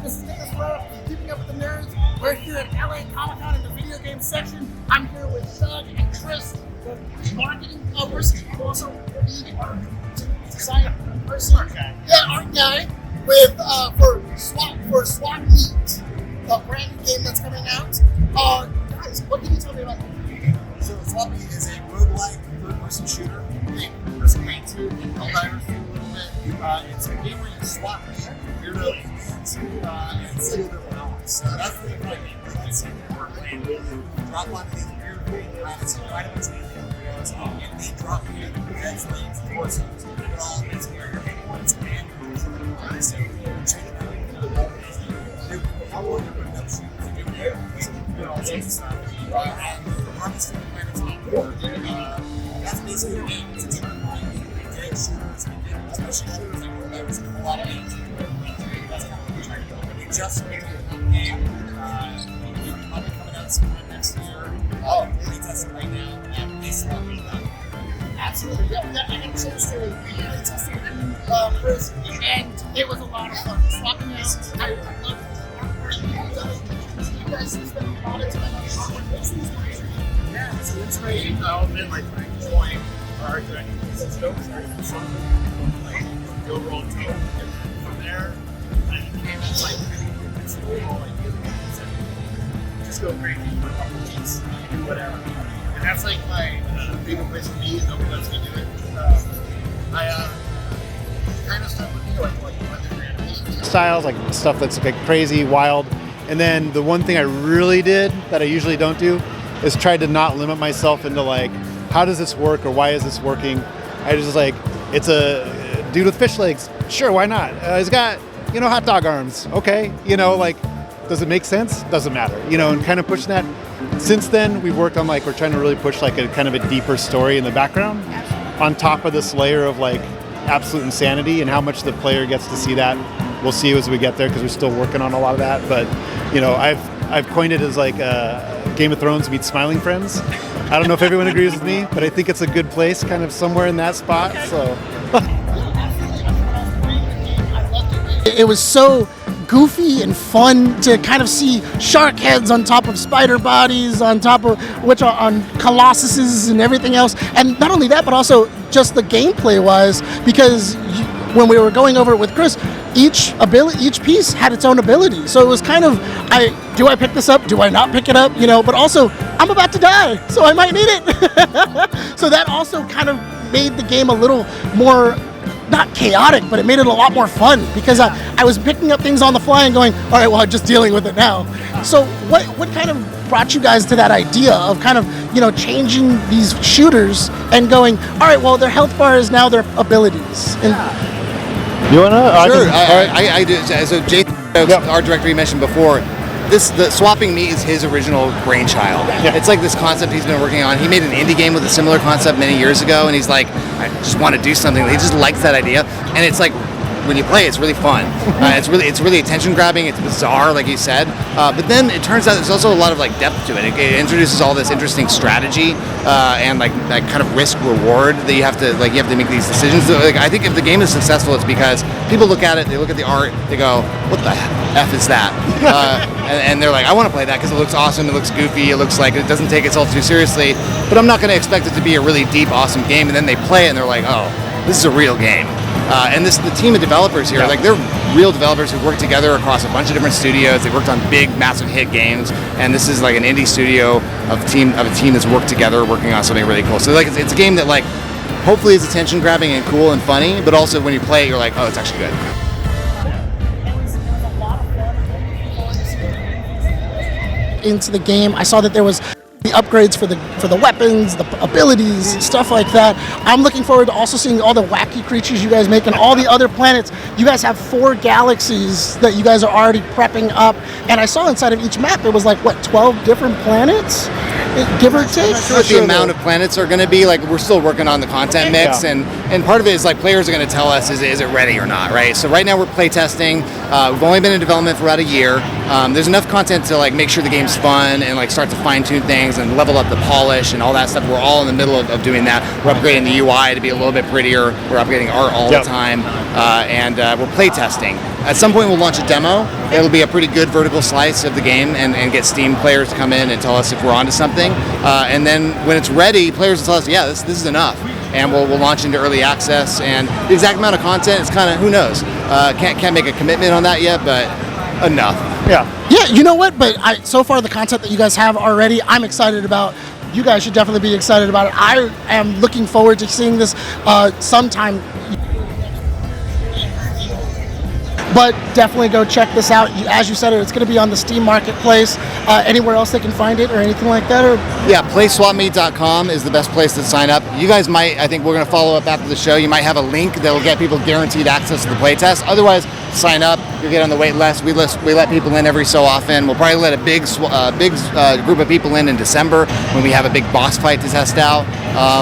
This is Dennis Rowe from Keeping Up with the Nerds. We're here at LA Comic-Con in the video game section. I'm here with Doug and Chris, the marketing person, also our design person. Art guy. Yeah, art guy with for SwapMeat, the brand new game that's coming out. Guys, what can you tell me about that? So SwapMeat is a roguelike third-person shooter. There's a paint to Helldivers a little bit. It's a game where you swap Quevedo and steal their allowance. So that's the kind of game we're playing. Drop onto these weird green planets, fight against alien heroes, and they drop you eventually into torsos. It all makes your hit points and your usual points. So check it out. How long you're putting up shooting to do here? All sorts of stuff. And harvesting the planets on board. That's basically the game. It's a great shooters, especially shooters like Rouge-Like, a lot of games. That's kind of what we're trying to build. We just made a game. We'll probably coming out sometime next year. We're playtesting right now at SwapMeat. Absolutely. Yeah, I got a chance to playtest it, Chris, and it was a lot of fun. Swapping out, I love the artwork you've done. You guys have spent a lot of time on artwork. What's the inspiration? Yeah, so the inspiration all been like trying to join our art directing scope, starting from something like the overall tone, and from there, I came in like this whole like just go crazy for a couple of weeks, do whatever, and that's like my favorite place to be, and nobody lets me do it. I kind of stuck with me like different animation styles, like stuff that's like crazy, wild, and then the one thing I really did that I usually don't do is tried to not limit myself into like, how does this work or why is this working? I just like, it's a dude with fish legs. Sure, why not? He's got, hot dog arms. Okay, like, does it make sense? Doesn't matter, and kind of pushing that. Since then, we've worked on like, we're trying to really push like a kind of a deeper story in the background on top of this layer of like absolute insanity, and how much the player gets to see that. We'll see as we get there because we're still working on a lot of that. But, I've coined it as like Game of Thrones meets Smiling Friends. I don't know if everyone agrees with me, but I think it's a good place, kind of somewhere in that spot. So, it was so goofy and fun to kind of see shark heads on top of spider bodies, on top of which are on colossuses and everything else. And not only that, but also just the gameplay wise, because when we were going over it with Chris, each piece had its own ability. So it was kind of, do I pick this up? Do I not pick it up? But also I'm about to die, so I might need it. So that also kind of made the game a little more, not chaotic, but it made it a lot more fun because I was picking up things on the fly and going, all right, well, I'm just dealing with it now. So what kind of brought you guys to that idea of kind of, changing these shooters and going, all right, well, their health bar is now their abilities. And you wanna? Sure. I do. So Jason, our director you mentioned before, the Swapping Meat is his original brainchild. Yeah. It's like this concept he's been working on. He made an indie game with a similar concept many years ago, and he's like, I just want to do something. He just likes that idea, and it's like, when you play, it's really fun. It's really attention grabbing. It's bizarre, like you said. But then it turns out there's also a lot of like depth to it. It introduces all this interesting strategy and like that kind of risk reward that you have to make these decisions. So, like, I think if the game is successful, it's because people look at it, they look at the art, they go, "What the f is that?" and they're like, "I want to play that because it looks awesome. It looks goofy. It looks like it doesn't take itself too seriously." But I'm not going to expect it to be a really deep, awesome game. And then they play it and they're like, "Oh, this is a real game." And the team of developers here, like they're real developers who work together across a bunch of different studios. They worked on big, massive hit games, and this is like an indie studio of a team that's worked together, working on something really cool. So like it's a game that like hopefully is attention grabbing and cool and funny, but also when you play it, you're like, oh, it's actually good. Into the game, I saw that there was the upgrades for the weapons, the abilities, stuff like that. I'm looking forward to also seeing all the wacky creatures you guys make and all the other planets. You guys have 4 galaxies that you guys are already prepping up, and I saw inside of each map it was like, what, 12 different planets? Give or take? I'm not sure what the amount of planets are going to be. Like, we're still working on the content mix, and part of it is like players are going to tell us is it ready or not, right? So right now we're play testing. We've only been in development for about a year. There's enough content to like make sure the game's fun and like start to fine tune things and level up the polish and all that stuff. We're all in the middle of doing that. We're upgrading the UI to be a little bit prettier. We're upgrading art all the time, and we're play testing. At some point, we'll launch a demo. It'll be a pretty good vertical slice of the game, and get Steam players to come in and tell us if we're onto something. And then when it's ready, players will tell us, yeah, this is enough. And we'll launch into early access. And the exact amount of content is kind of, who knows? Can't make a commitment on that yet, but enough. Yeah. Yeah, you know what? But so far, the content that you guys have already, I'm excited about. You guys should definitely be excited about it. I am looking forward to seeing this sometime. But definitely go check this out. As you said, it's going to be on the Steam Marketplace. Anywhere else they can find it or anything like that? Or Yeah, playswapmeat.com is the best place to sign up. You guys might, I think we're going to follow up after the show. You might have a link that will get people guaranteed access to the playtest. Otherwise, sign up. You'll get on the wait list. We let people in every so often. We'll probably let a big group of people in December when we have a big boss fight to test out.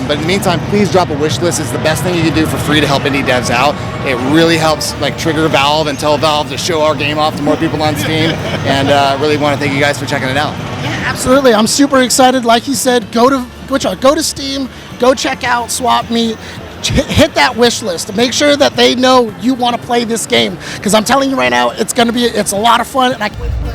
But in the meantime, please drop a wish list. It's the best thing you can do for free to help indie devs out. It really helps trigger Valve and tell Valve to show our game off to more people on Steam. And really want to thank you guys for checking it out. Yeah, absolutely. I'm super excited. Like you said, go to Steam, go check out SwapMeat. Hit that wish list. Make sure that they know you want to play this game, because I'm telling you right now, it's a lot of fun, and I can't wait to play